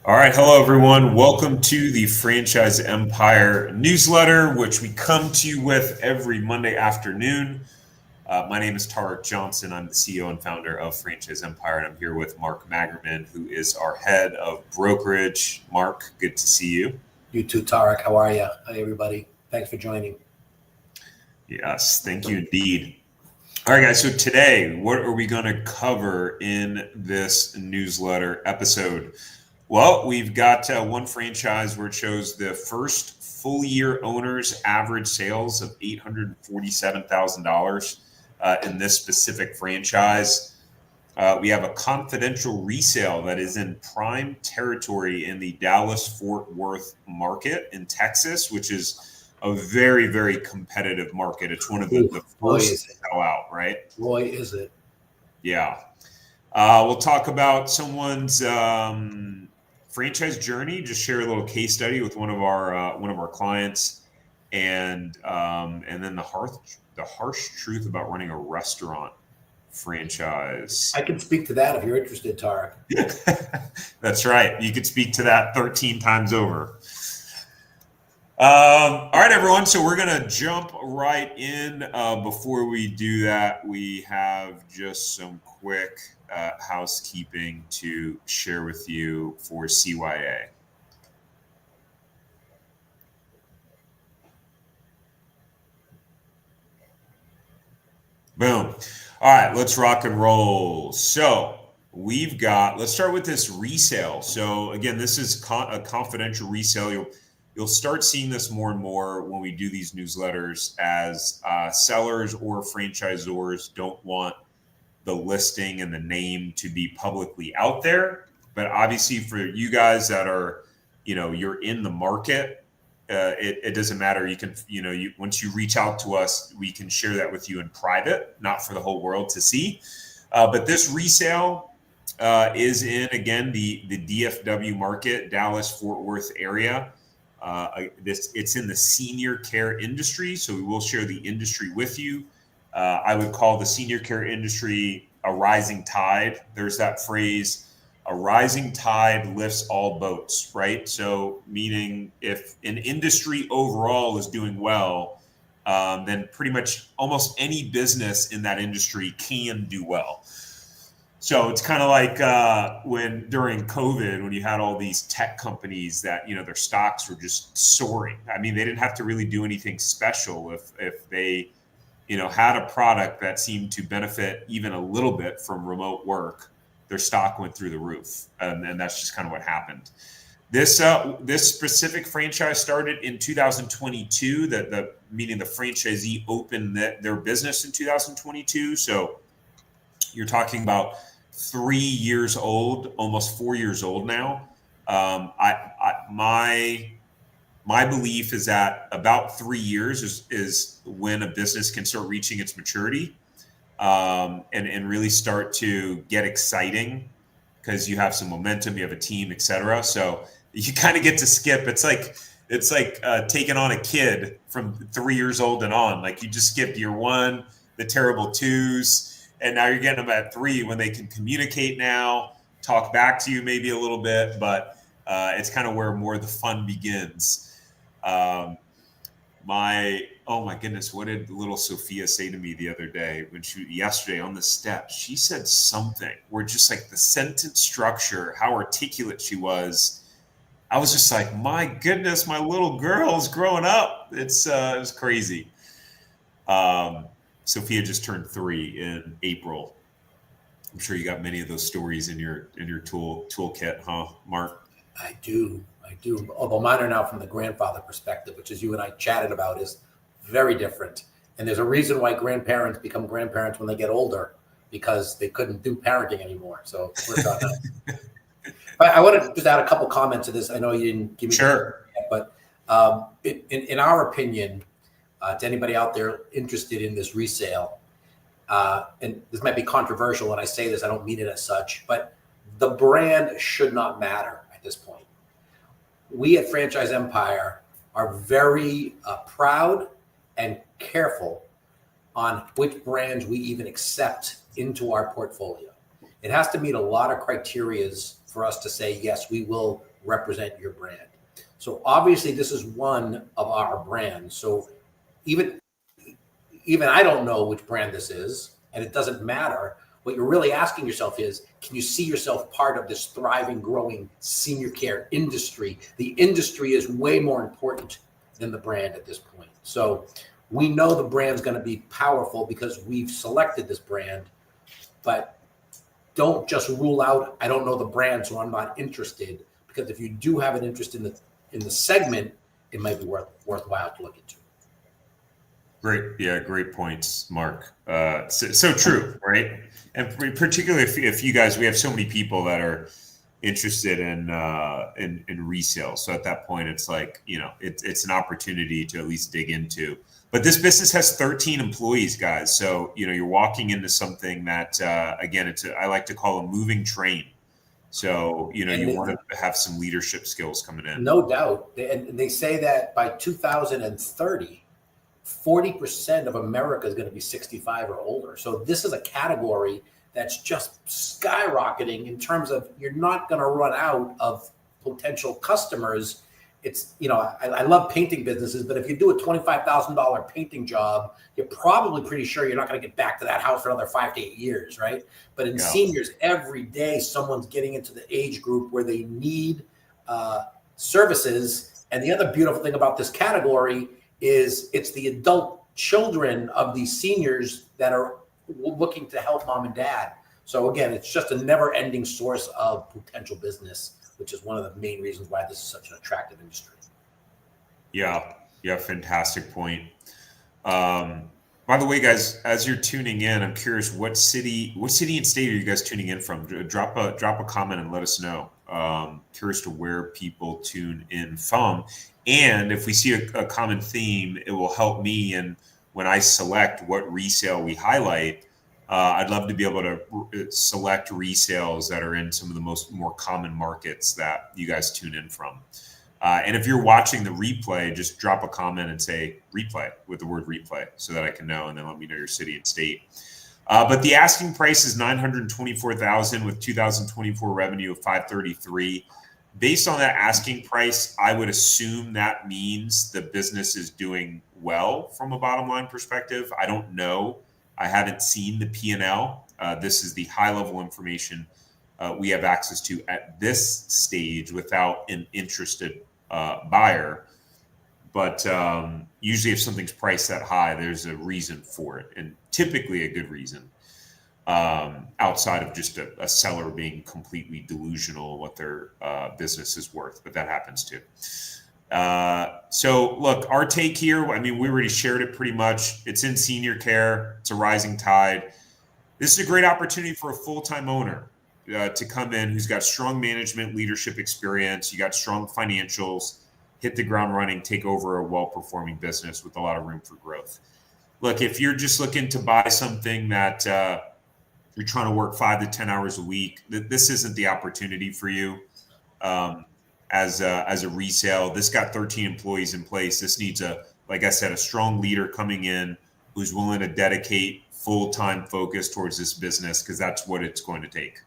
All right. Hello, everyone. Welcome to the Franchise Empire newsletter, which we come to you with every Monday afternoon. My name is Tarek Johnson. I'm the CEO and founder of Franchise Empire, and I'm here with Mark Magerman, who is our head of brokerage. Mark, good to see you. You too, Tarek. How are you? Hi, everybody. Thanks for joining. Yes, thank you indeed. All right, guys. So today, what are we going to cover in this newsletter episode? Well, we've got one franchise where it shows the first full year owner's average sales of $847,000 in this specific franchise. We have a confidential resale that is in prime territory in the Dallas-Fort Worth market in Texas, which is a very, very competitive market. It's one of the first to sell out, right? Boy, is it. Yeah. We'll talk about someone's franchise journey. Just share a little case study with one of our clients, and then the harsh truth about running a restaurant franchise. I can speak to that if you're interested, Tarek. That's right. You could speak to that 13 times over. All right, everyone. So we're going to jump right in. Before we do that, we have just some quick housekeeping to share with you for CYA. Boom. All right, let's rock and roll. So let's start with this resale. So again, this is a confidential resale. You'll start seeing this more and more when we do these newsletters as sellers or franchisors don't want the listing and the name to be publicly out there. But obviously for you guys that are, you're in the market, it doesn't matter. You can, once you reach out to us, we can share that with you in private, not for the whole world to see. But this resale is in, again, the DFW market, Dallas-Fort Worth area. It's in the senior care industry, so we will share the industry with you. I would call the senior care industry a rising tide. There's that phrase, a rising tide lifts all boats, right? So meaning if an industry overall is doing well, then pretty much almost any business in that industry can do well. So it's kind of like when during COVID, when you had all these tech companies that, their stocks were just soaring. I mean, they didn't have to really do anything special if they, had a product that seemed to benefit even a little bit from remote work, their stock went through the roof. And that's just kind of what happened. This specific franchise started in 2022, meaning the franchisee opened their business in 2022. So you're talking about 3 years old, almost 4 years old now. My belief is that about 3 years is when a business can start reaching its maturity, and really start to get exciting because you have some momentum, you have a team, etc. So you kind of get to skip. It's like taking on a kid from 3 years old and on. Like you just skipped year one, the terrible twos, and now you're getting them at 3 when they can communicate now, talk back to you maybe a little bit, but it's kind of where more of the fun begins. Oh my goodness, what did little Sophia say to me the other day yesterday on the steps? She said something where just like the sentence structure, how articulate she was. I was just like, my goodness, my little girl is growing up. It was crazy. Sophia just turned 3 in April. I'm sure you got many of those stories in your toolkit, huh, Mark? I do. Although mine are now from the grandfather perspective, which as you and I chatted about is very different. And there's a reason why grandparents become grandparents when they get older, because they couldn't do parenting anymore. So we're done now. I want to just add a couple comments to this. I know you didn't give me sure, but in our opinion, to anybody out there interested in this resale, and this might be controversial when I say this, I don't mean it as such, but the brand should not matter at this point. We at Franchise Empire are very proud and careful on which brands we even accept into our portfolio. It has to meet a lot of criterias for us to say, yes, we will represent your brand. So obviously this is one of our brands. So even I don't know which brand this is, and it doesn't matter. What you're really asking yourself is, can you see yourself part of this thriving, growing senior care industry? The industry is way more important than the brand at this point. So we know the brand's going to be powerful because we've selected this brand, but don't just rule out, I don't know the brand, so I'm not interested. Because if you do have an interest in the segment, it might be worthwhile to look into. Great points, Mark. So true, right? And particularly if you guys, we have so many people that are interested in resale. So at that point, it's like, it's an opportunity to at least dig into. But this business has 13 employees, guys. So you're walking into something that again, I like to call a moving train. So you want to have some leadership skills coming in. No doubt, and they say that by 2030. 40% of America is going to be 65 or older. So this is a category that's just skyrocketing in terms of you're not going to run out of potential customers. It's, I love painting businesses, but if you do a $25,000 painting job, you're probably pretty sure you're not going to get back to that house for another 5 to 8 years, right? But in seniors, every day someone's getting into the age group where they need services. And the other beautiful thing about this category is it's the adult children of these seniors that are looking to help mom and dad. So again, it's just a never-ending source of potential business, which is one of the main reasons why this is such an attractive industry. Yeah, fantastic point. By the way, guys, as you're tuning in, I'm curious what city and state are you guys tuning in from? Drop a comment and let us know. Curious to where people tune in from. And if we see a common theme, it will help me. And when I select what resale we highlight, I'd love to be able to select resales that are in some of the more common markets that you guys tune in from. And if you're watching the replay, just drop a comment and say replay with the word replay so that I can know, and then let me know your city and state. But the asking price is $924,000 with 2024 revenue of $533,000. Based on that asking price, I would assume that means the business is doing well from a bottom line perspective. I don't know. I haven't seen the P&L. This is the high level information we have access to at this stage without an interested buyer. But usually if something's priced that high, there's a reason for it, and typically a good reason. Outside of just a seller being completely delusional what their business is worth, but that happens too. So look, our take here, we already shared it pretty much. It's in senior care. It's a rising tide. This is a great opportunity for a full-time owner to come in who's got strong management leadership experience. You got strong financials, hit the ground running, take over a well-performing business with a lot of room for growth. Look, if you're just looking to buy something that you're trying to work 5 to 10 hours a week, this isn't the opportunity for you. As a resale, this got 13 employees in place. This needs like I said, a strong leader coming in who's willing to dedicate full-time focus towards this business, because that's what it's going to take.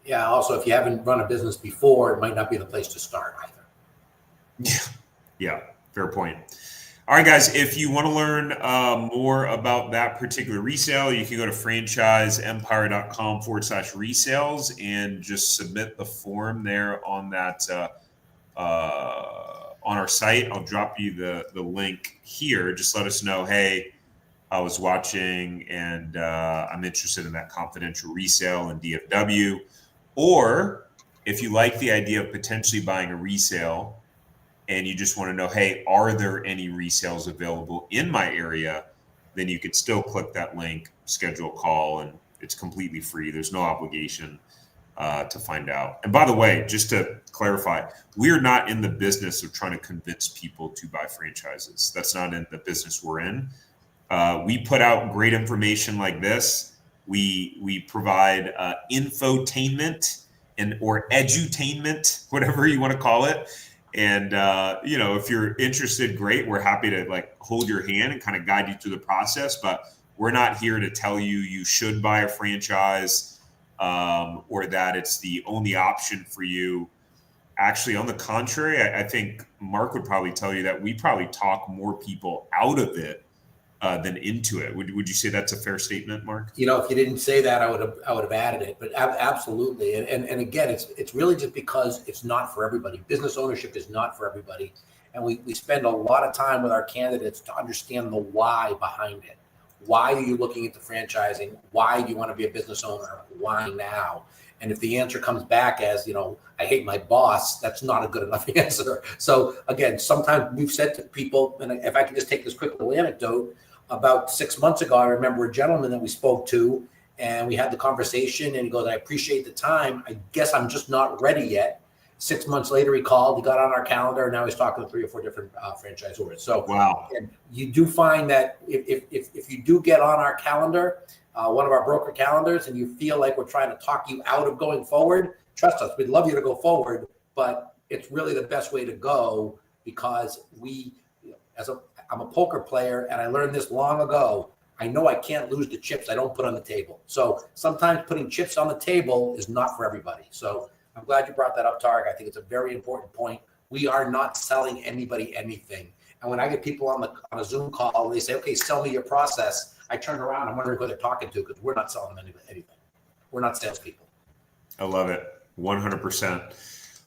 Yeah. Also, if you haven't run a business before, it might not be the place to start either. Yeah. Fair point. All right, guys, if you want to learn more about that particular resale, you can go to franchiseempire.com/resales and just submit the form there on that on our site. I'll drop you the link here. Just let us know, hey, I was watching and I'm interested in that confidential resale in DFW. Or if you like the idea of potentially buying a resale and you just want to know, hey, are there any resales available in my area? Then you could still click that link, schedule a call, and it's completely free. There's no obligation to find out. And by the way, just to clarify, we're not in the business of trying to convince people to buy franchises. That's not in the business we're in. We put out great information like this. We provide infotainment or edutainment, whatever you want to call it. And, if you're interested, great. We're happy to hold your hand and kind of guide you through the process, but we're not here to tell you should buy a franchise or that it's the only option for you. actually, on the contrary, I think Mark would probably tell you that we probably talk more people out of it than into it. Would you say that's a fair statement, Mark? You know, if you didn't say that, I would have added it. But absolutely, and again, it's really just because it's not for everybody. Business ownership is not for everybody, and we spend a lot of time with our candidates to understand the why behind it. Why are you looking into franchising? Why do you want to be a business owner? Why now? And if the answer comes back as, you know, I hate my boss, that's not a good enough answer. So again, sometimes we've said to people, and if I can just take this quick little anecdote, about 6 months ago, I remember a gentleman that we spoke to, and we had the conversation, and he goes, I appreciate the time. I guess I'm just not ready yet. 6 months later, he called, he got on our calendar, and now he's talking to 3 or 4 different franchisors. So wow. And you do find that if you do get on our calendar, one of our broker calendars, and you feel like we're trying to talk you out of going forward, trust us, we'd love you to go forward, but it's really the best way to go, because I'm a poker player, and I learned this long ago. I know I can't lose the chips I don't put on the table. So sometimes putting chips on the table is not for everybody. So I'm glad you brought that up, Tarek. I think it's a very important point. We are not selling anybody anything. And when I get people on a Zoom call, they say, okay, sell me your process. I turn around, I'm wondering who they're talking to, because we're not selling them anything. We're not salespeople. I love it. 100%.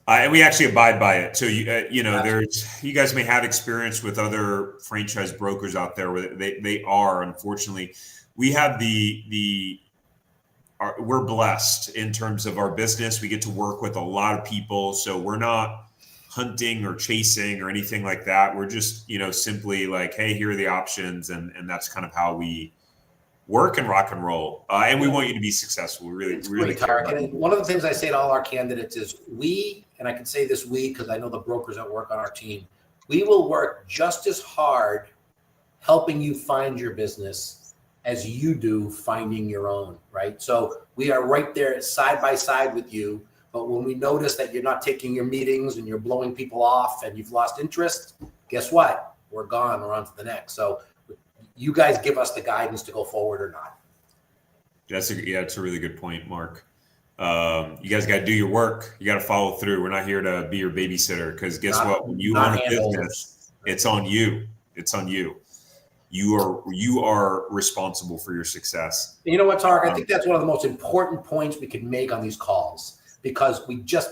And we actually abide by it. So, you guys may have experience with other franchise brokers out there where they are, unfortunately, we have we're blessed in terms of our business. We get to work with a lot of people. So we're not hunting or chasing or anything like that. We're just, simply like, hey, here are the options. And that's kind of how we work and rock and roll. And we want you to be successful. We really care about it. One of the things I say to all our candidates is and I can say this because I know the brokers that work on our team, we will work just as hard helping you find your business as you do finding your own, right? So we are right there side by side with you. But when we notice that you're not taking your meetings and you're blowing people off and you've lost interest, guess what? We're gone. We're on to the next. So you guys give us the guidance to go forward or not. It's a really good point, Mark. You guys got to do your work. You got to follow through. We're not here to be your babysitter, because guess what? When you own a business, it's on you. It's on you. You are responsible for your success. You know what, Tarek? I think that's one of the most important points we can make on these calls, because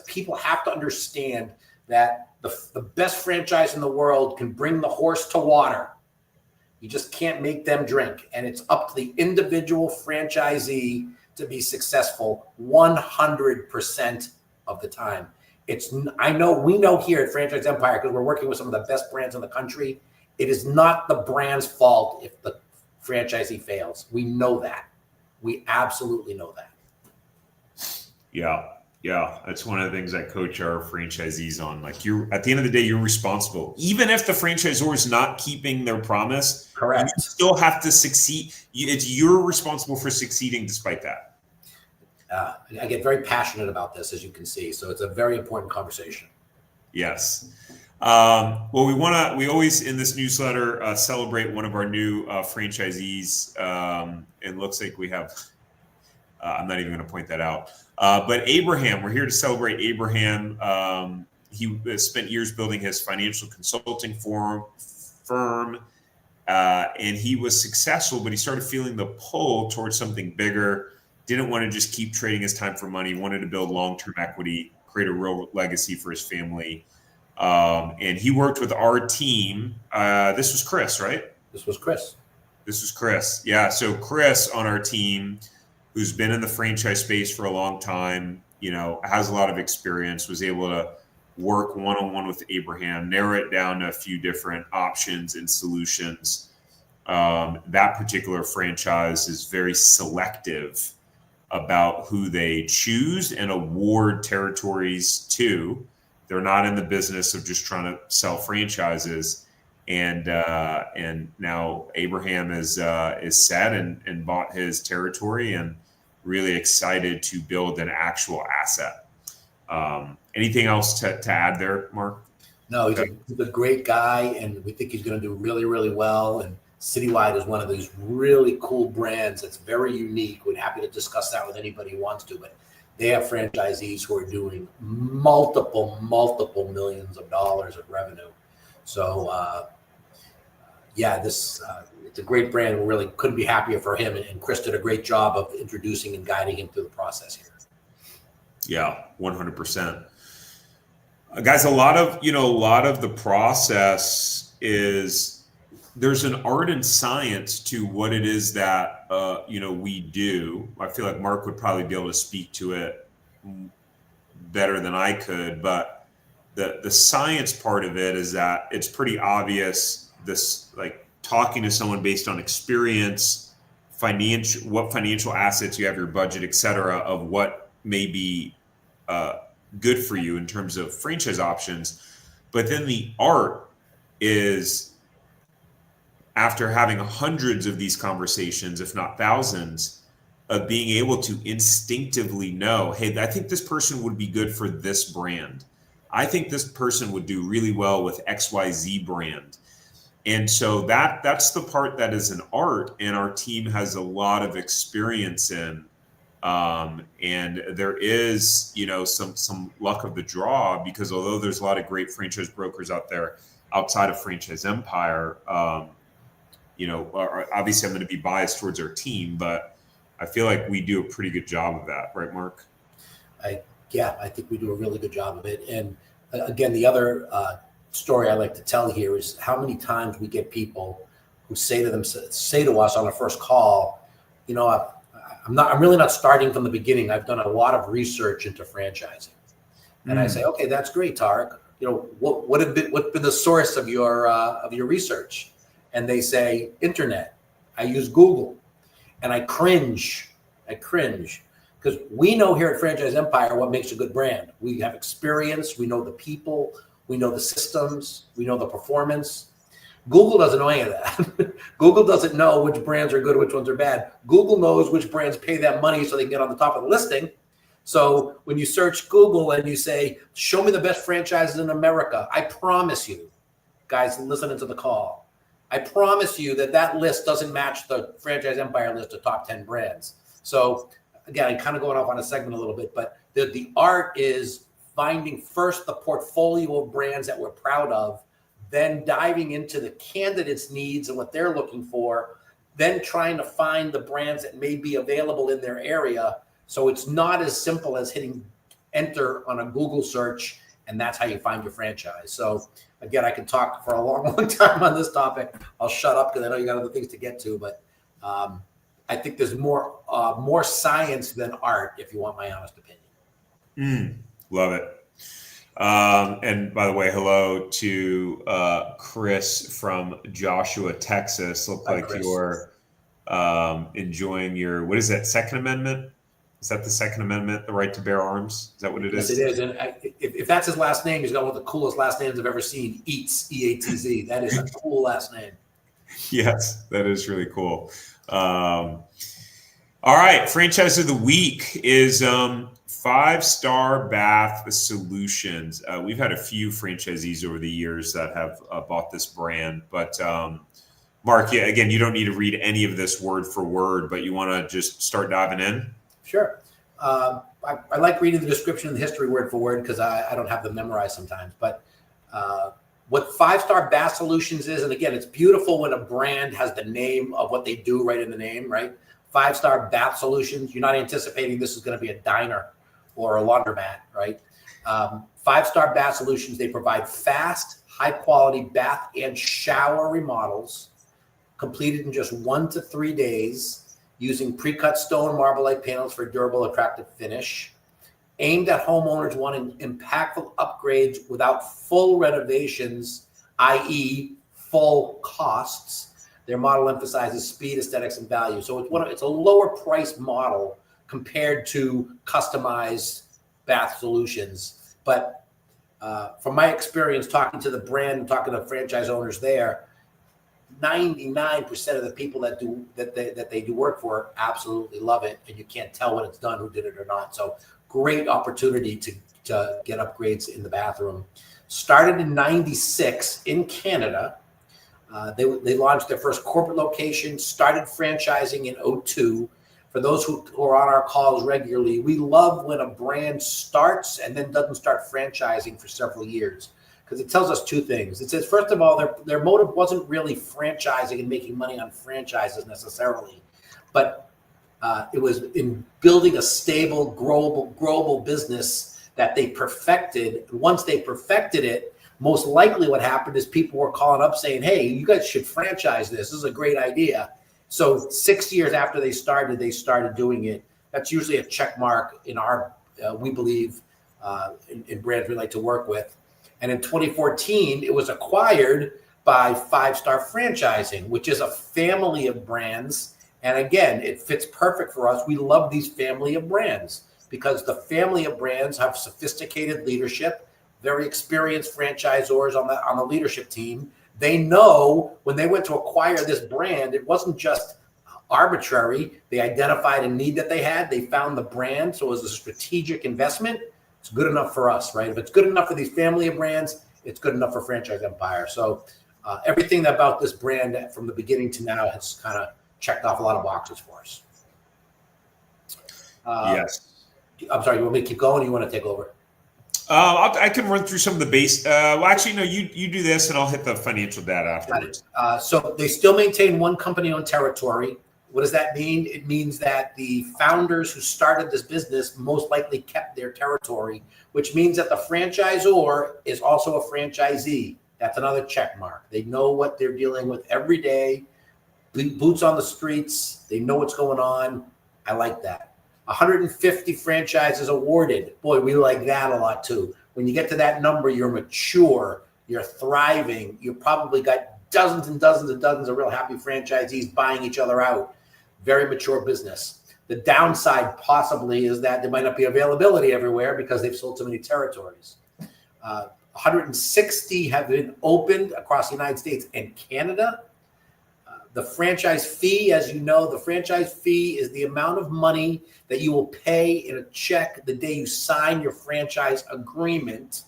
people have to understand that the best franchise in the world can bring the horse to water. You just can't make them drink. And it's up to the individual franchisee to be successful 100% of the time. We know here at Franchise Empire, because we're working with some of the best brands in the country, it is not the brand's fault if the franchisee fails. We know that. We absolutely know that. Yeah, that's one of the things I coach our franchisees on. Like, at the end of the day, you're responsible. Even if the franchisor is not keeping their promise, correct, you still have to succeed. You're responsible for succeeding despite that. I get very passionate about this, as you can see. So it's a very important conversation. Yes. Well, we always in this newsletter celebrate one of our new franchisees. It looks like we have. I'm not even going to point that out. But Abraham, we're here to celebrate Abraham. He spent years building his financial consulting firm, and he was successful, but he started feeling the pull towards something bigger. Didn't want to just keep trading his time for money. Wanted to build long-term equity, create a real legacy for his family. And he worked with our team. This was Chris, right? This was Chris. Yeah. So Chris on our team, who's been in the franchise space for a long time, has a lot of experience, was able to work one-on-one with Abraham, narrow it down to a few different options and solutions. That particular franchise is very selective about who they choose and award territories to. They're not in the business of just trying to sell franchises. And now Abraham is set and bought his territory, and really excited to build an actual asset. Anything else to add there, Mark? No, he's a great guy, and we think he's going to do really, really well. And Citywide is one of those really cool brands that's very unique. We're happy to discuss that with anybody who wants to. But they have franchisees who are doing multiple millions of dollars of revenue. So yeah, this it's a great brand. We really couldn't be happier for him, and Chris did a great job of introducing and guiding him through the process here. Yeah, 100%. Guys, a lot of the process is, there's an art and science to what it is that we do. I feel like Mark would probably be able to speak to it better than I could, but the science part of it is that it's pretty obvious, this, like, talking to someone based on experience, what financial assets you have, your budget, etc., of what may be good for you in terms of franchise options. But then the art is, after having hundreds of these conversations, if not thousands, of being able to instinctively know, hey, I think this person would be good for this brand. I think this person would do really well with XYZ brand. And so that's the part that is an art, and our team has a lot of experience in. And there is, some luck of the draw, because although there's a lot of great franchise brokers out there outside of Franchise Empire, obviously I'm going to be biased towards our team, but I feel like we do a pretty good job of that, right, Mark? I think we do a really good job of it. And again, the other story I like to tell here is how many times we get people who say to us on the first call, I'm really not starting from the beginning. I've done a lot of research into franchising. And I say, okay, that's great, Tarek. What's been the source of your research? And they say, internet. I use Google. And I cringe because we know here at Franchise Empire what makes a good brand. We have experience. We know the people. We know the systems. We know the performance. Google doesn't know any of that. Google doesn't know which brands are good, which ones are bad. Google knows which brands pay them money so they can get on the top of the listing. So when you search Google and you say, show me the best franchises in America, I promise you, guys listening to the call, I promise you that list doesn't match the Franchise Empire list of top 10 brands. So again, I'm kind of going off on a segment a little bit, but the art is finding first the portfolio of brands that we're proud of, then diving into the candidate's needs and what they're looking for, then trying to find the brands that may be available in their area. So it's not as simple as hitting enter on a Google search, and that's how you find your franchise. So again, I can talk for a long time on this topic. I'll shut up because I know you got other things to get to, but I think there's more science than art, if you want my honest opinion. Love it. And by the way, hello to Chris from Joshua, Texas. Look like Chris. You're enjoying your, what is that, Second Amendment? Is that the Second Amendment, the right to bear arms? Is that what it is? Yes, it is. And if that's his last name, he's got one of the coolest last names I've ever seen. Eats, E-A-T-Z. That is a cool last name. Yes, that is really cool. All right, franchise of the week is 5-Star Bath Solutions. We've had a few franchisees over the years that have bought this brand, but Mark, again, you don't need to read any of this word for word, but you want to just start diving in? Sure. I like reading the description and the history word for word because I don't have them memorized sometimes. But what 5-Star Bath Solutions is, and again, it's beautiful when a brand has the name of what they do right in the name, right? 5-Star Bath Solutions. You're not anticipating this is going to be a diner or a laundromat, right? 5-Star Bath Solutions, they provide fast, high-quality bath and shower remodels completed in just 1 to 3 days using pre-cut stone marble-like panels for durable, attractive finish. Aimed at homeowners wanting impactful upgrades without full renovations, i.e. full costs. Their model emphasizes speed, aesthetics, and value. So it's a lower price model compared to customized bath solutions. But from my experience talking to the brand and talking to franchise owners there, 99% of the people that they do work for absolutely love it, and you can't tell when it's done who did it or not. So great opportunity to get upgrades in the bathroom. Started in '96 in Canada. They launched their first corporate location, started franchising in '02. for those who are on our calls regularly, we love when a brand starts and then doesn't start franchising for several years, because it tells us two things. It says, first of all, their motive wasn't really franchising and making money on franchises necessarily, but it was in building a stable, growable business that they perfected. Once they perfected it, most likely what happened is people were calling up saying, hey, you guys should franchise this. This is a great idea. So 6 years after they started doing it. That's usually a check mark in our, we believe, in brands we like to work with. And in 2014, it was acquired by Five Star Franchising, which is a family of brands. And again, it fits perfect for us. We love these family of brands because the family of brands have sophisticated leadership, very experienced franchisors on the leadership team. They know when they went to acquire this brand, it wasn't just arbitrary. They identified a need that they had. They found the brand. So it was a strategic investment. It's good enough for us, right? If it's good enough for these family of brands, it's good enough for Franchise Empire. So everything about this brand from the beginning to now has kind of checked off a lot of boxes for us. Yes. I'm sorry, you want me to keep going or you want to take over? I can run through some of the base. Well, actually, no, you do this and I'll hit the financial data afterwards. So they still maintain one company-owned territory. What does that mean? It means that the founders who started this business most likely kept their territory, which means that the franchisor is also a franchisee. That's another check mark. They know what they're dealing with every day. Boots on the streets. They know what's going on. I like that. 150 franchises awarded. Boy, we like that a lot too. When you get to that number, you're mature, you're thriving. You've probably got dozens and dozens and dozens of real happy franchisees buying each other out. Very mature business. The downside possibly is that there might not be availability everywhere because they've sold so many territories. 160 have been opened across the United States and Canada. The franchise fee, as you know, the franchise fee is the amount of money that you will pay in a check the day you sign your franchise agreement.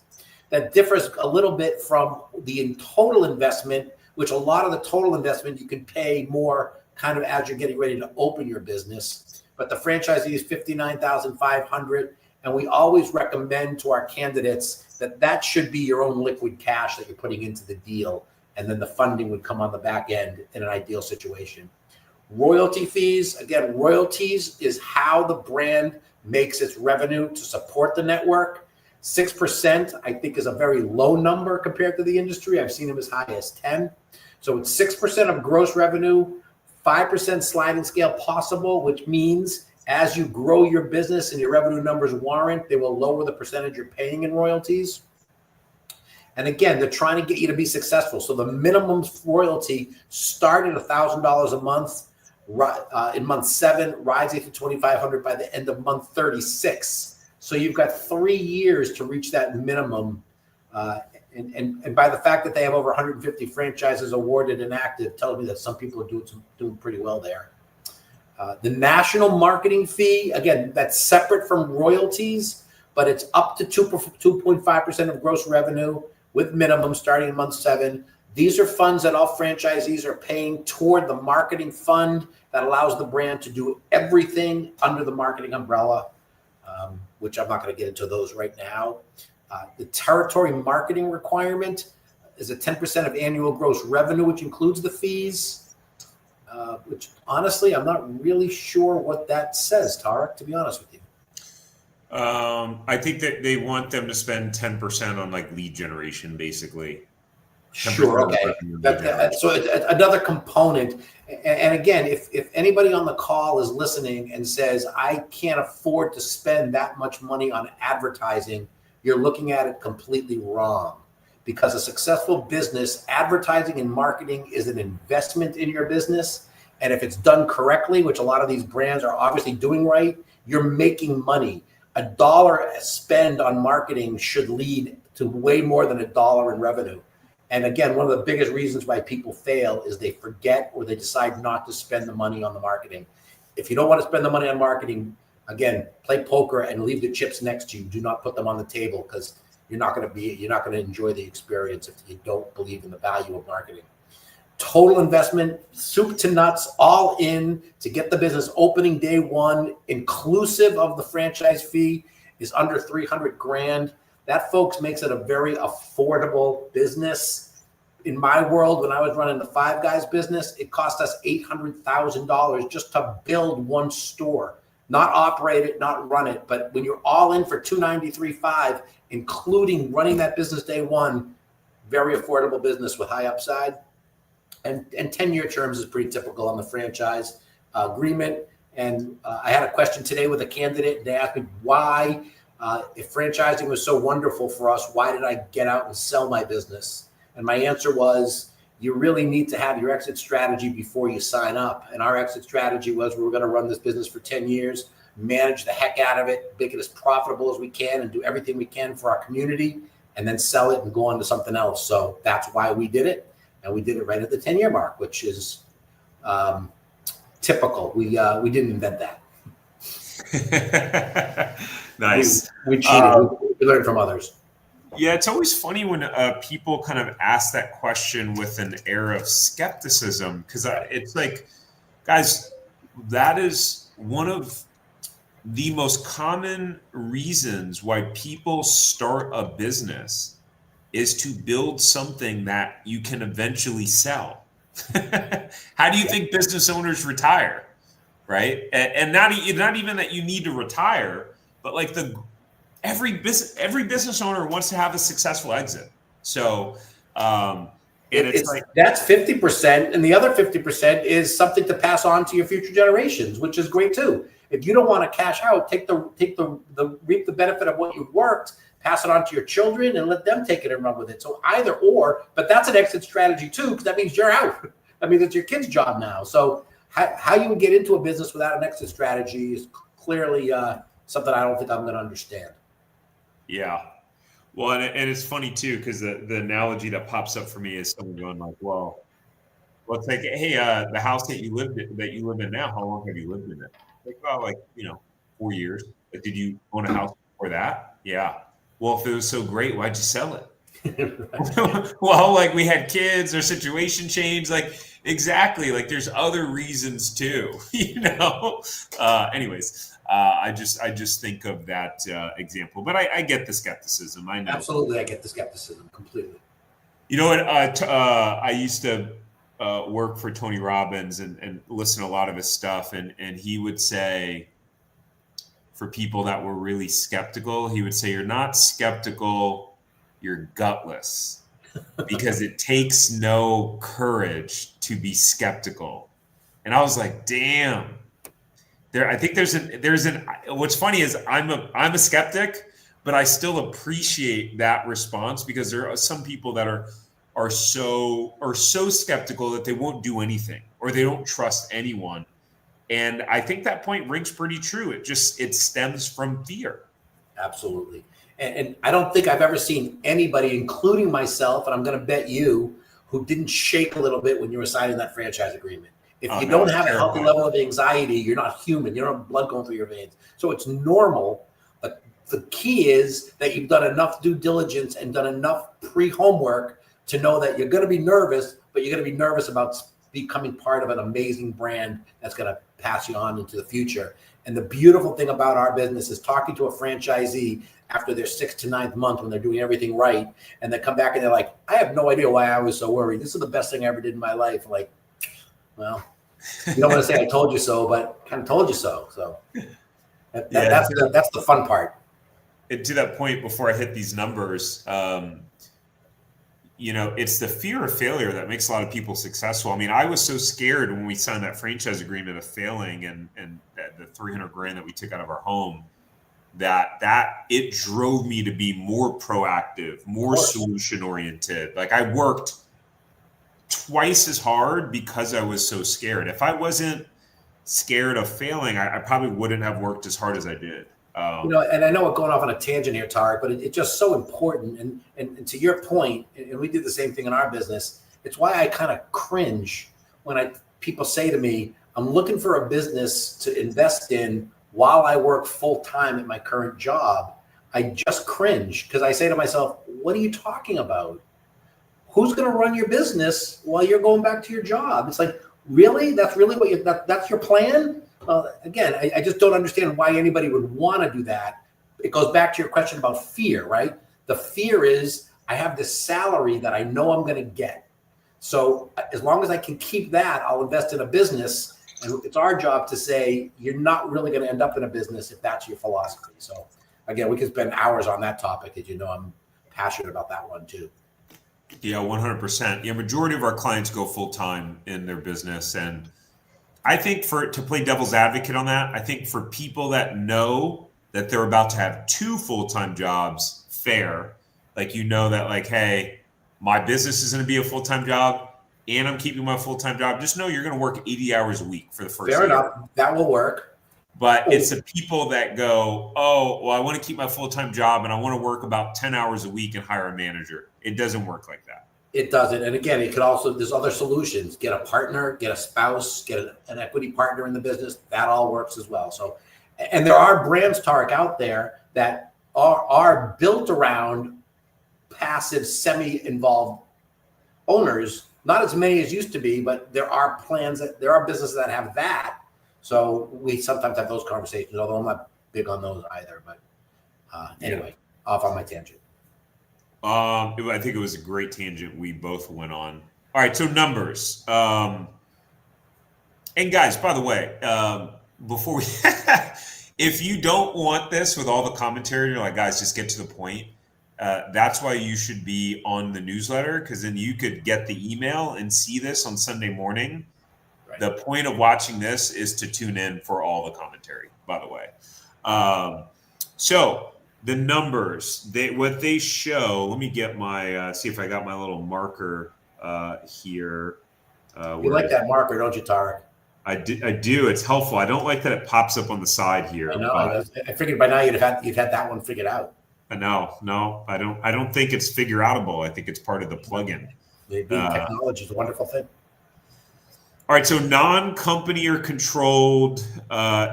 That differs a little bit from the total investment, which a lot of the total investment you can pay more kind of as you're getting ready to open your business. But the franchisee is $59,500, and we always recommend to our candidates that should be your own liquid cash that you're putting into the deal. And then the funding would come on the back end in an ideal situation. Royalty fees, again, royalties is how the brand makes its revenue to support the network. 6%, I think, is a very low number compared to the industry. I've seen them as high as 10. So it's 6% of gross revenue, 5% sliding scale possible, which means as you grow your business and your revenue numbers warrant, they will lower the percentage you're paying in royalties. And again, they're trying to get you to be successful. So the minimum royalty start at $1,000 a month in month 7, rising to $2,500 by the end of month 36. So you've got 3 years to reach that minimum. And by the fact that they have over 150 franchises awarded and active, tells me that some people are doing pretty well there. The national marketing fee, again, that's separate from royalties, but it's up to 2.5% of gross revenue, with minimum starting in month 7. These are funds that all franchisees are paying toward the marketing fund that allows the brand to do everything under the marketing umbrella, which I'm not going to get into those right now. The territory marketing requirement is a 10% of annual gross revenue, which includes the fees, which honestly, I'm not really sure what that says, Tarek, to be honest with you. I think that they want them to spend 10% on like lead generation, basically. Sure. Okay. So it's another component. And again, if anybody on the call is listening and says, I can't afford to spend that much money on advertising, you're looking at it completely wrong. Because a successful business, advertising and marketing is an investment in your business. And if it's done correctly, which a lot of these brands are obviously doing right, you're making money. $1 spend on marketing should lead to way more than $1 in revenue. And again, one of the biggest reasons why people fail is they forget or they decide not to spend the money on the marketing. If you don't want to spend the money on marketing, again, play poker and leave the chips next to you. Do not put them on the table because you're not going to enjoy the experience if you don't believe in the value of marketing. total investment, soup to nuts, all in to get the business opening day one, inclusive of the franchise fee, is under 300 grand. That, folks, makes it a very affordable business. In my world, when I was running the Five Guys business, it cost us $800,000 just to build one store, not operate it, not run it. But when you're all in for $293,500, including running that business day one, very affordable business with high upside. And 10-year terms is pretty typical on the franchise agreement. And I had a question today with a candidate, and they asked me why, if franchising was so wonderful for us, why did I get out and sell my business? And my answer was, you really need to have your exit strategy before you sign up. And our exit strategy was, we were going to run this business for 10 years, manage the heck out of it, make it as profitable as we can, and do everything we can for our community, and then sell it and go on to something else. So that's why we did it. And we did it right at the 10-year mark, which is typical. We didn't invent that. Nice. We cheated. We learned from others. Yeah, it's always funny when people kind of ask that question with an air of skepticism, because it's like, guys, that is one of the most common reasons why people start a business, is to build something that you can eventually sell. How do you think business owners retire, right? And not even that you need to retire, but like every business owner wants to have a successful exit. So, and it's like, that's 50%, and the other 50% is something to pass on to your future generations, which is great too. If you don't want to cash out, reap the benefit of what you've worked, pass it on to your children, and let them take it and run with it. So either or, but that's an exit strategy too, because that means you're out. I mean, it's your kid's job now. So how you would get into a business without an exit strategy is clearly something I don't think I'm going to understand. Yeah. Well, and it's funny too, because the analogy that pops up for me is someone going like, well, it's like, hey, the house that you live in now, how long have you lived in it? Like, well, like, 4 years. Like, did you own a house before that? Yeah. Well, if it was so great, why'd you sell it? Well, like, we had kids, our situation changed. Like, exactly. Like, there's other reasons too, anyways, I just think of that example, but I get the skepticism. I know. Absolutely. I get the skepticism completely. You know what? I used to work for Tony Robbins and listen to a lot of his stuff. And he would say, for people that were really skeptical, he would say, you're not skeptical, you're gutless, because it takes no courage to be skeptical. And I was like, damn. I think what's funny is I'm a skeptic, but I still appreciate that response, because there are some people that are so skeptical that they won't do anything, or they don't trust anyone. And I think that point rings pretty true. It stems from fear. Absolutely. And I don't think I've ever seen anybody, including myself, and I'm going to bet you, who didn't shake a little bit when you were signing that franchise agreement. If you don't have a healthy level of anxiety, you're not human. You don't have blood going through your veins. So it's normal. But the key is that you've done enough due diligence and done enough pre-homework to know that you're going to be nervous, but you're going to be nervous about becoming part of an amazing brand that's going to pass you on into the future. And the beautiful thing about our business is talking to a franchisee after their 6th to 9th month, when they're doing everything right, and they come back and they're like, I have no idea why I was so worried. This is the best thing I ever did in my life. I'm like, well, you don't want to say I told you so, but kind of told you so. So that's the fun part. And to that point, before I hit these numbers, it's the fear of failure that makes a lot of people successful. I mean, I was so scared when we signed that franchise agreement of failing and the 300 grand that we took out of our home, that it drove me to be more proactive, more solution oriented. Like, I worked twice as hard because I was so scared. If I wasn't scared of failing, I probably wouldn't have worked as hard as I did. And I know we're going off on a tangent here, Tarek, but it's just so important. And to your point, and we did the same thing in our business, it's why I kind of cringe when people say to me, I'm looking for a business to invest in while I work full time at my current job. I just cringe, because I say to myself, what are you talking about? who's going to run your business while you're going back to your job? It's like, really? That's really what that's your plan? Again, I just don't understand why anybody would want to do that. It goes back to your question about fear, right? The fear is I have this salary that I know I'm going to get. So as long as I can keep that, I'll invest in a business. And it's our job to say, you're not really going to end up in a business if that's your philosophy. So again, we could spend hours on that topic. As you know, I'm passionate about that one too. Yeah, 100%. Yeah, majority of our clients go full-time in their business. And I think to play devil's advocate on that, I think for people that know that they're about to have 2 full-time jobs, fair, like, that like, hey, my business is going to be a full-time job and I'm keeping my full-time job. Just know you're going to work 80 hours a week for the first year. Fair enough. That will work. But it's the people that go, oh, well, I want to keep my full-time job and I want to work about 10 hours a week and hire a manager. It doesn't work like that. It doesn't. And again, it could also, there's other solutions. Get a partner, get a spouse, get an equity partner in the business. That all works as well. So, and there are brands, Tarek, out there that are built around passive, semi-involved owners. Not as many as used to be, but there are there are businesses that have that. So we sometimes have those conversations, although I'm not big on those either. But anyway, off on my tangent. I think it was a great tangent we both went on. All right, so numbers. And guys, by the way, before we, if you don't want this with all the commentary, you're like, guys, just get to the point. That's why you should be on the newsletter, because then you could get the email and see this on Sunday morning. Right. The point of watching this is to tune in for all the commentary, by the way. So the numbers, what they show, let me get my, see if I got my little marker here. You like that marker, don't you, Tarek? I do. It's helpful. I don't like that it pops up on the side here. I know. I figured by now you'd had that one figured out. No, I don't think it's figure outable. I think it's part of the plugin. Maybe technology is a wonderful thing. All right, so non-company or controlled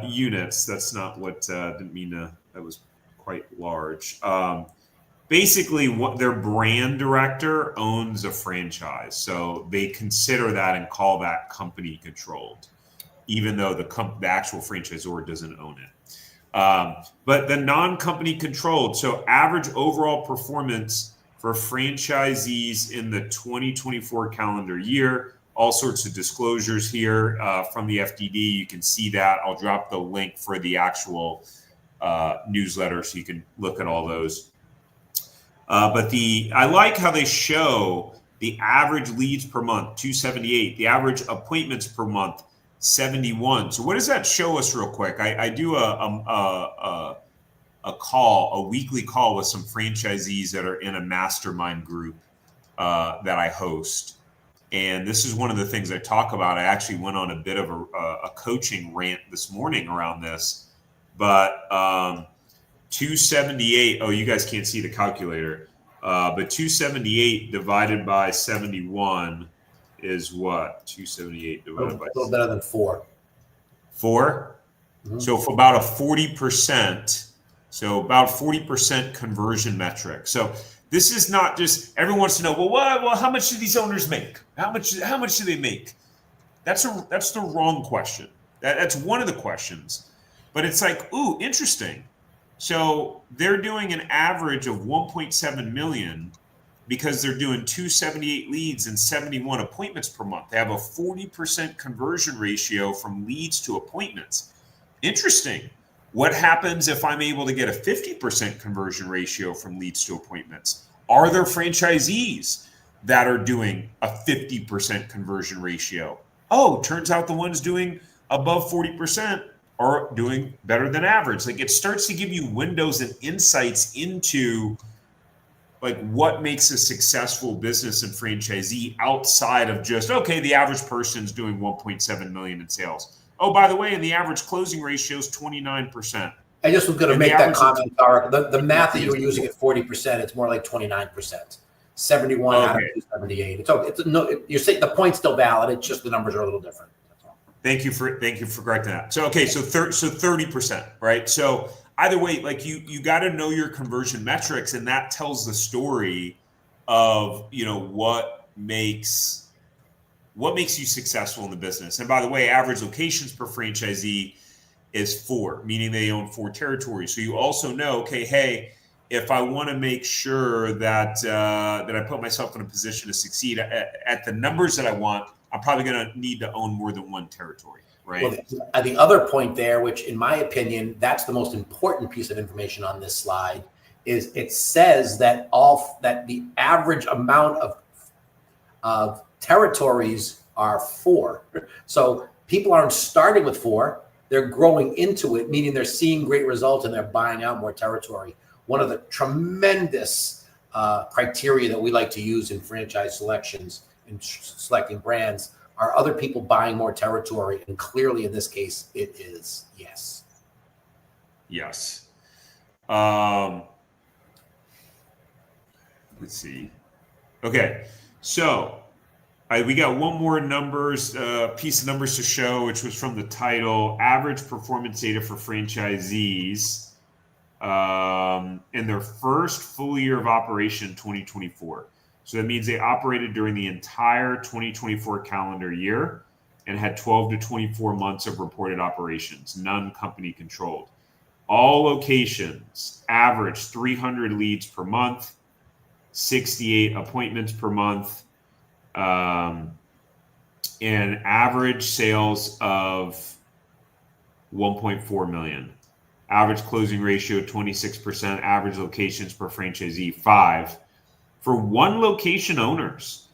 units. That's not what didn't mean that was quite large. Basically, what their brand director owns a franchise, so they consider that and call that company controlled, even though the actual franchisor doesn't own it. But the non-company controlled, so average overall performance for franchisees in the 2024 calendar year, all sorts of disclosures here from the FDD. You can see that. I'll drop the link for the actual newsletter so you can look at all those. But I like how they show the average leads per month, 278, the average appointments per month, 71. So what does that show us real quick? I do a weekly call with some franchisees that are in a mastermind group that I host. And this is one of the things I talk about. I actually went on a bit of a coaching rant this morning around this, but 278, oh, you guys can't see the calculator, but 278 divided by 71 is what? 278 divided by... A little better than 4. 4? Mm-hmm. So for about a 40%, about 40% conversion metric. So this is not just, everyone wants to know, well, how much do these owners make? How much do they make? That's the wrong question. That's one of the questions. But it's like, ooh, interesting. So they're doing an average of 1.7 million because they're doing 278 leads and 71 appointments per month. They have a 40% conversion ratio from leads to appointments. Interesting. What happens if I'm able to get a 50% conversion ratio from leads to appointments? Are there franchisees that are doing a 50% conversion ratio? Oh, turns out the ones doing above 40% are doing better than average. Like, it starts to give you windows and insights into like what makes a successful business and franchisee outside of just, okay, the average person's doing 1.7 million in sales. Oh, by the way, and the average closing ratio is 29%. I just was going to make that comment, Tarek. The math that you were using at 40%, it's more like 29%. 71 out of 278. You're saying the point's still valid. It's just the numbers are a little different. That's all. Thank you for correcting that. So 30%, right? So either way, like you got to know your conversion metrics, and that tells the story of, what makes you successful in the business. And by the way, average locations per franchisee is 4, meaning they own 4 territories. So you also know, okay, hey, if I want to make sure that that I put myself in a position to succeed at the numbers that I want, I'm probably going to need to own more than 1 territory, right? Well, the other point there, which in my opinion, that's the most important piece of information on this slide, is it says that the average amount of territories are 4. So people aren't starting with 4; they're growing into it, meaning they're seeing great results and they're buying out more territory. One of the tremendous criteria that we like to use in franchise selections and selecting brands are other people buying more territory, and clearly in this case, it is yes. Yes. Let's see. Okay, so we got one more piece of numbers to show, which was from the title: average performance data for franchisees in their first full year of operation, 2024. So that means they operated during the entire 2024 calendar year and had 12 to 24 months of reported operations, none company controlled. All locations average 300 leads per month, 68 appointments per month, and average sales of 1.4 million. Average closing ratio 26%, average locations per franchisee 5. For 1 location owners,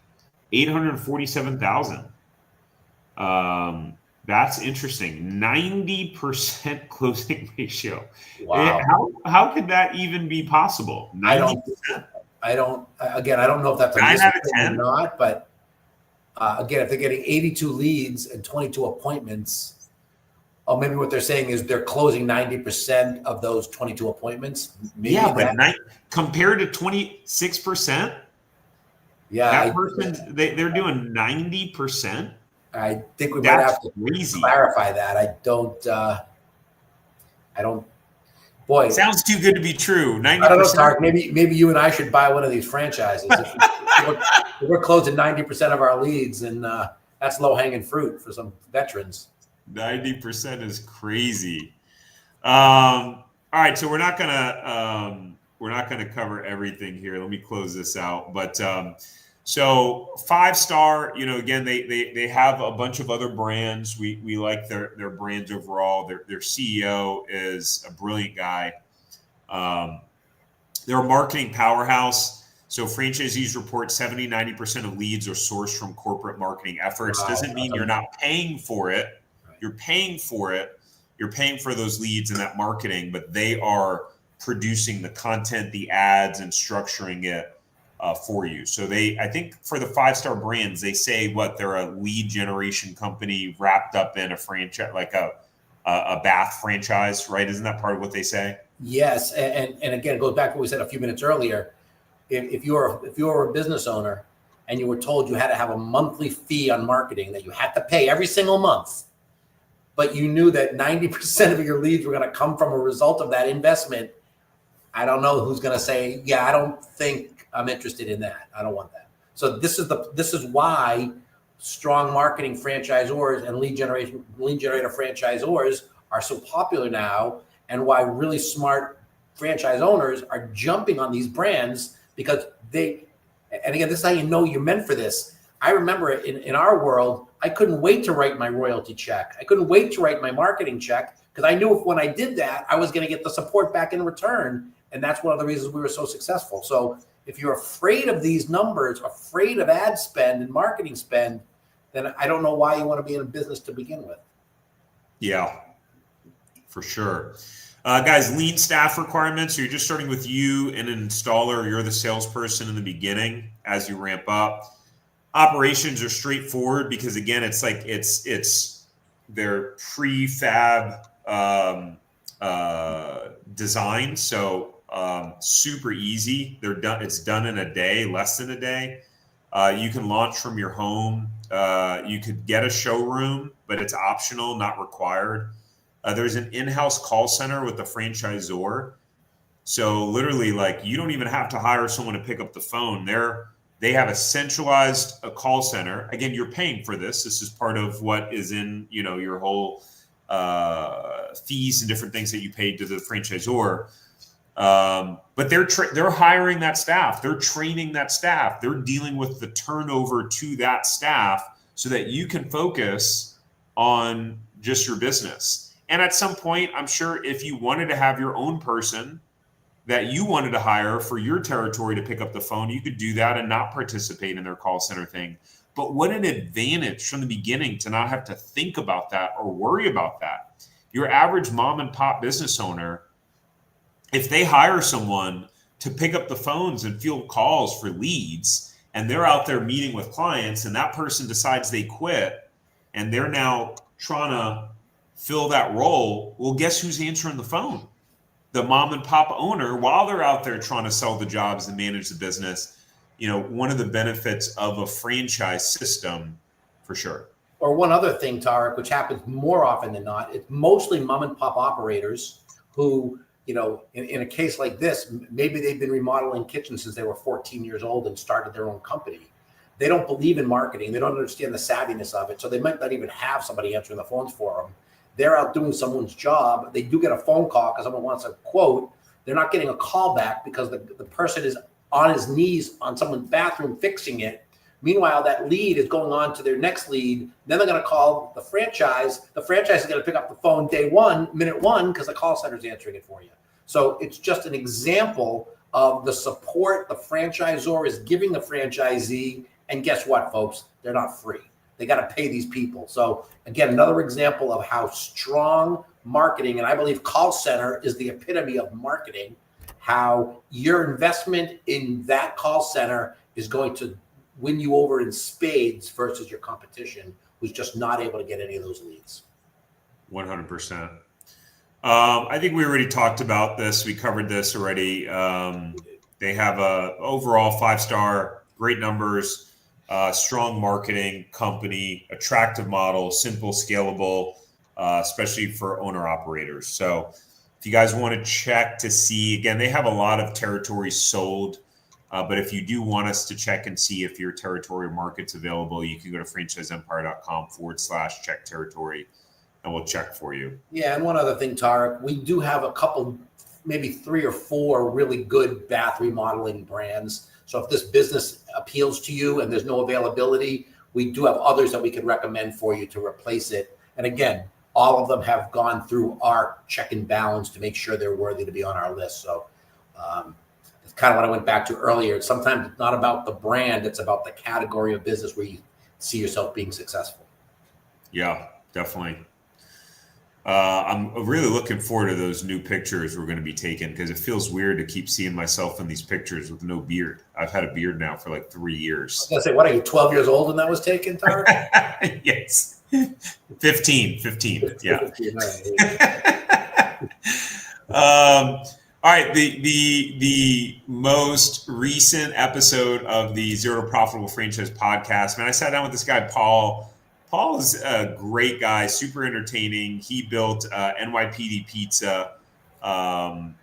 847,000. That's interesting. 90% closing ratio. Wow. How could that even be possible? 90%? I don't know if that's a 9 out of 10 or not, but again, if they're getting 82 leads and 22 appointments, or maybe what they're saying is they're closing 90% of those 22 appointments. Maybe but compared to 26%, that person they're doing 90%. I think we might have to clarify that. I don't. Boy, it sounds too good to be true. 90%. I don't know, Tark. Maybe you and I should buy one of these franchises. if we're closing 90% of our leads, and that's low hanging fruit for some veterans. 90% is crazy. All right, so we're not gonna cover everything here. Let me close this out. But so 5-star, again, they have a bunch of other brands. We like their brands overall. Their CEO is a brilliant guy. They're a marketing powerhouse. So franchisees report 70-90% of leads are sourced from corporate marketing efforts. Wow. Doesn't mean you're not paying for it. You're paying for it. You're paying for those leads and that marketing, but they are producing the content, the ads, and structuring it for you. So I think for the 5-star brands, they say they're a lead generation company wrapped up in a franchise, like a bath franchise, right? Isn't that part of what they say? Yes, and again, it goes back to what we said a few minutes earlier. If you're a business owner and you were told you had to have a monthly fee on marketing that you had to pay every single month, but you knew that 90% of your leads were going to come from a result of that investment, I don't know who's going to say, yeah, I don't think I'm interested in that. I don't want that. So this is why strong marketing franchisors and lead generator franchisors are so popular now, and why really smart franchise owners are jumping on these brands, because and again, this is how you know you're meant for this. I remember in our world, I couldn't wait to write my royalty check. I couldn't wait to write my marketing check, because I knew when I did that, I was going to get the support back in return. And that's one of the reasons we were so successful. So if you're afraid of these numbers, afraid of ad spend and marketing spend, then I don't know why you want to be in a business to begin with. Yeah, for sure. Guys, lean staff requirements. So you're just starting with you and an installer. You're the salesperson in the beginning as you ramp up. Operations are straightforward because, again, it's their prefab design. So super easy. They're done. It's done in a day, less than a day. You can launch from your home. You could get a showroom, but it's optional, not required. There's an in-house call center with the franchisor. So literally, like, you don't even have to hire someone to pick up the phone. They have a centralized call center. Again, you're paying for this. This is part of what is in, your whole fees and different things that you pay to the franchisor. But they're hiring that staff. They're training that staff. They're dealing with the turnover to that staff so that you can focus on just your business. And at some point, I'm sure if you wanted to have your own person that you wanted to hire for your territory to pick up the phone, you could do that and not participate in their call center thing. But what an advantage from the beginning to not have to think about that or worry about that. Your average mom and pop business owner, if they hire someone to pick up the phones and field calls for leads, and they're out there meeting with clients, and that person decides they quit, and they're now trying to fill that role, well, guess who's answering the phone? The mom and pop owner, while they're out there trying to sell the jobs and manage the business. One of the benefits of a franchise system, for sure. Or one other thing, Tarek, which happens more often than not, it's mostly mom and pop operators who, in a case like this, maybe they've been remodeling kitchens since they were 14 years old and started their own company. They don't believe in marketing. They don't understand the savviness of it. So they might not even have somebody answering the phones for them. They're out doing someone's job. They do get a phone call because someone wants a quote. They're not getting a call back because the person is on his knees on someone's bathroom fixing it. Meanwhile, that lead is going on to their next lead. Then they're going to call the franchise. The franchise is going to pick up the phone day one, minute one, because the call center is answering it for you. So it's just an example of the support the franchisor is giving the franchisee. And guess what, folks? They're not free. They got to pay these people. So again, another example of how strong marketing, and I believe call center is the epitome of marketing, how your investment in that call center is going to win you over in spades versus your competition, who's just not able to get any of those leads. 100%. I think we already talked about this. We covered this already. They have a overall 5-star, great numbers, strong marketing company, attractive model, simple, scalable, especially for owner operators. So if you guys want to check to see, again, they have a lot of territories sold. But if you do want us to check and see if your territory or market's available, you can go to franchiseempire.com/check territory, and we'll check for you. Yeah, and one other thing, Tarek, we do have a couple, maybe 3 or 4 really good bath remodeling brands. So if this business appeals to you and there's no availability, we do have others that we can recommend for you to replace it. And again, all of them have gone through our check and balance to make sure they're worthy to be on our list. So it's kind of what I went back to earlier. Sometimes it's not about the brand, it's about the category of business where you see yourself being successful. Yeah, definitely. I'm really looking forward to those new pictures we're going to be taking, because it feels weird to keep seeing myself in these pictures with no beard. I've had a beard now for like 3 years. I was going to say, what are you, 12 years old when that was taken, Tarek? Yes. 15. Yeah. 15, all right. The most recent episode of the Zero to Profitable Franchise podcast, man, I sat down with this guy, Paul. Paul is a great guy, super entertaining. He built NYPD Pizza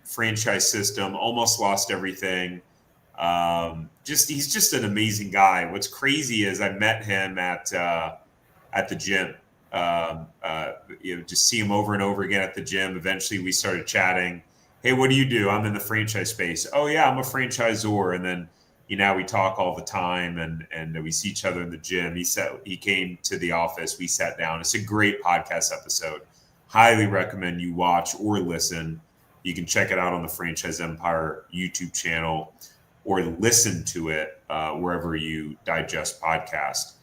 franchise system, almost lost everything. He's just an amazing guy. What's crazy is I met him at the gym. Just see him over and over again at the gym. Eventually, we started chatting. Hey, what do you do? I'm in the franchise space. Oh yeah, I'm a franchisor. And then we talk all the time, and we see each other in the gym. He came to the office. We sat down. It's a great podcast episode. Highly recommend you watch or listen. You can check it out on the Franchise Empire YouTube channel, or listen to it wherever you digest podcasts.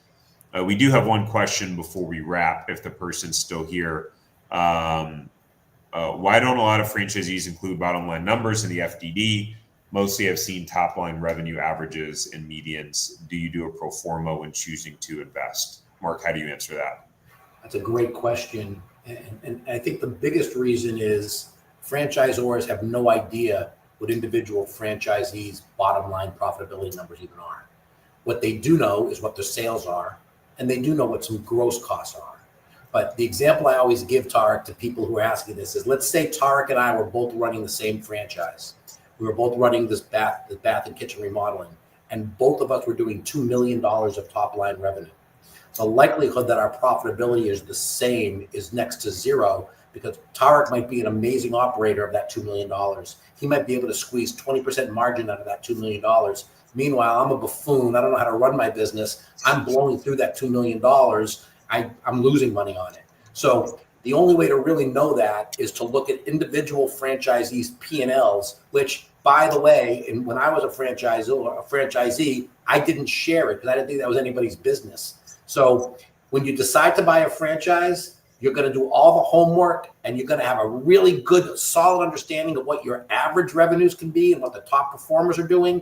We do have one question before we wrap, if the person's still here. Why don't a lot of franchisees include bottom line numbers in the FDD? Mostly I've seen top line revenue averages and medians. Do you do a pro forma when choosing to invest? Mark, how do you answer that? That's a great question. And I think the biggest reason is franchisors have no idea what individual franchisees' bottom line profitability numbers even are. What they do know is what their sales are, and they do know what some gross costs are. But the example I always give, Tarek, to people who are asking this is, let's say Tarek and I were both running the same franchise. We were both running this bath and kitchen remodeling, and both of us were doing $2 million of top line revenue. The likelihood that our profitability is the same is next to zero, because Tarek might be an amazing operator of that $2 million. He might be able to squeeze 20% margin out of that $2 million. Meanwhile, I'm a buffoon. I don't know how to run my business. I'm blowing through that $2 million. I'm losing money on it. So the only way to really know that is to look at individual franchisees' P&Ls, which, by the way, when I was a franchisee, I didn't share it because I didn't think that was anybody's business. So when you decide to buy a franchise, you're going to do all the homework, and you're going to have a really good, solid understanding of what your average revenues can be and what the top performers are doing.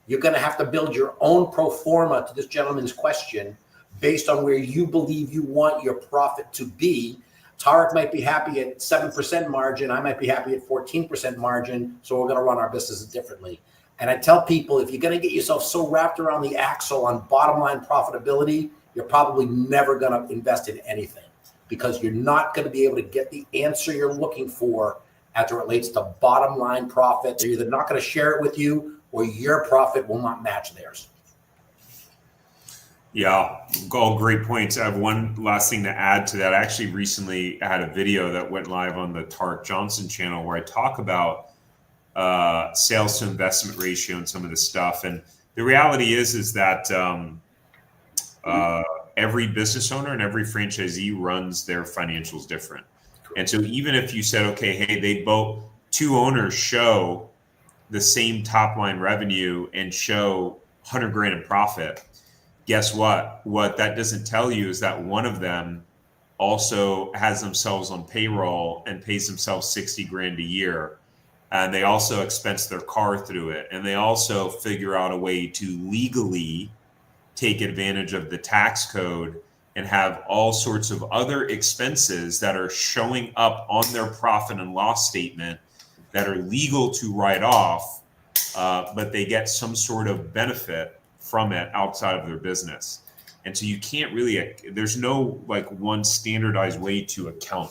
You're going to have to build your own pro forma to this gentleman's question based on where you believe you want your profit to be. Tarek might be happy at 7% margin. I might be happy at 14% margin. So we're going to run our businesses differently. And I tell people, if you're going to get yourself so wrapped around the axle on bottom line profitability, you're probably never going to invest in anything, because you're not going to be able to get the answer you're looking for as it relates to bottom line profit. They're either not going to share it with you, or your profit will not match theirs. Yeah, all great points. I have one last thing to add to that. I actually recently had a video that went live on the Tarek Johnson channel where I talk about sales to investment ratio and some of this stuff. And the reality is that every business owner and every franchisee runs their financials different. And so even if you said, okay, hey, they both, two owners show the same top line revenue and show 100 grand in profit, guess what? What that doesn't tell you is that one of them also has themselves on payroll and pays themselves 60 grand a year. And they also expense their car through it. And they also figure out a way to legally take advantage of the tax code and have all sorts of other expenses that are showing up on their profit and loss statement that are legal to write off, but they get some sort of benefit from it outside of their business. And so you can't really, there's no like one standardized way to account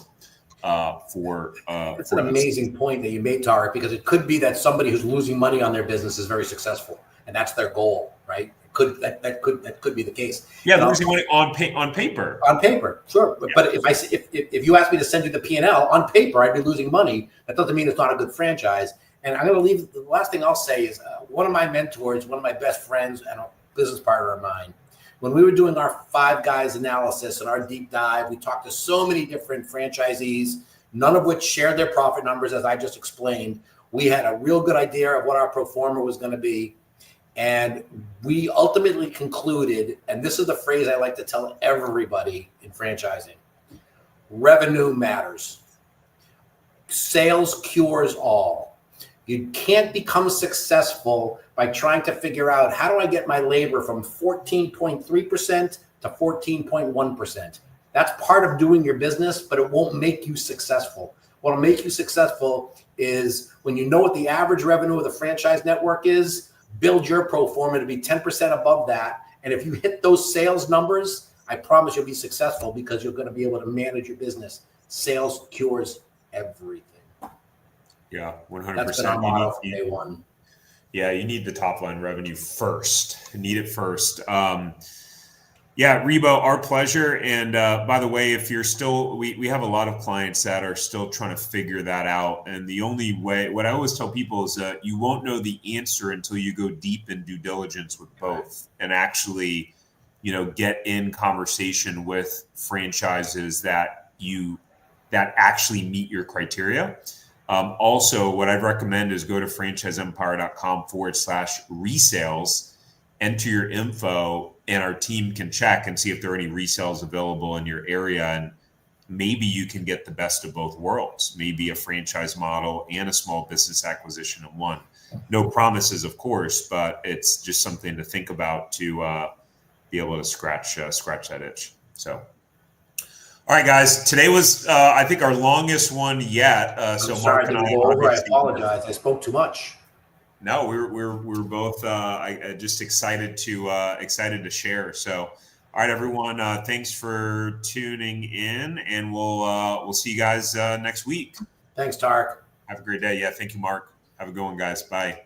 for. It's an amazing point that you made, Tarek, because it could be that somebody who's losing money on their business is very successful, and that's their goal, right? That could be the case. Yeah, losing money on paper. On paper, sure. Yeah. But if you ask me to send you the P&L on paper, I'd be losing money. That doesn't mean it's not a good franchise. And I'm going to leave. The last thing I'll say is one of my mentors, one of my best friends, and a business partner of mine. When we were doing our Five Guys analysis and our deep dive, we talked to so many different franchisees, none of which shared their profit numbers, as I just explained. We had a real good idea of what our pro forma was going to be. And we ultimately concluded, and this is the phrase I like to tell everybody in franchising: revenue matters. Sales cures all. You can't become successful by trying to figure out, how do I get my labor from 14.3% to 14.1%? That's part of doing your business, but it won't make you successful. What'll make you successful is when you know what the average revenue of the franchise network is, build your pro forma to be 10% above that. And if you hit those sales numbers, I promise you'll be successful, because you're going to be able to manage your business. Sales cures everything. Yeah, 100%. That's been our motto from day one. Yeah, you need the top line revenue first. You need it first. Yeah, Rebo, our pleasure. And by the way, if you're still, we have a lot of clients that are still trying to figure that out. And the only way, what I always tell people is that you won't know the answer until you go deep in due diligence with both and actually, get in conversation with franchises that actually meet your criteria. Also, what I'd recommend is go to franchiseempire.com/resales, enter your info, and our team can check and see if there are any resales available in your area. And maybe you can get the best of both worlds, maybe a franchise model and a small business acquisition in one. No promises, of course, but it's just something to think about to be able to scratch that itch. So. All right, guys. Today was, I think, our longest one yet. So Mark and I apologize. I spoke too much. No, we're both just excited to share. So, all right, everyone. Thanks for tuning in, and we'll see you guys next week. Thanks, Tarek. Have a great day. Yeah, thank you, Mark. Have a good one, guys. Bye.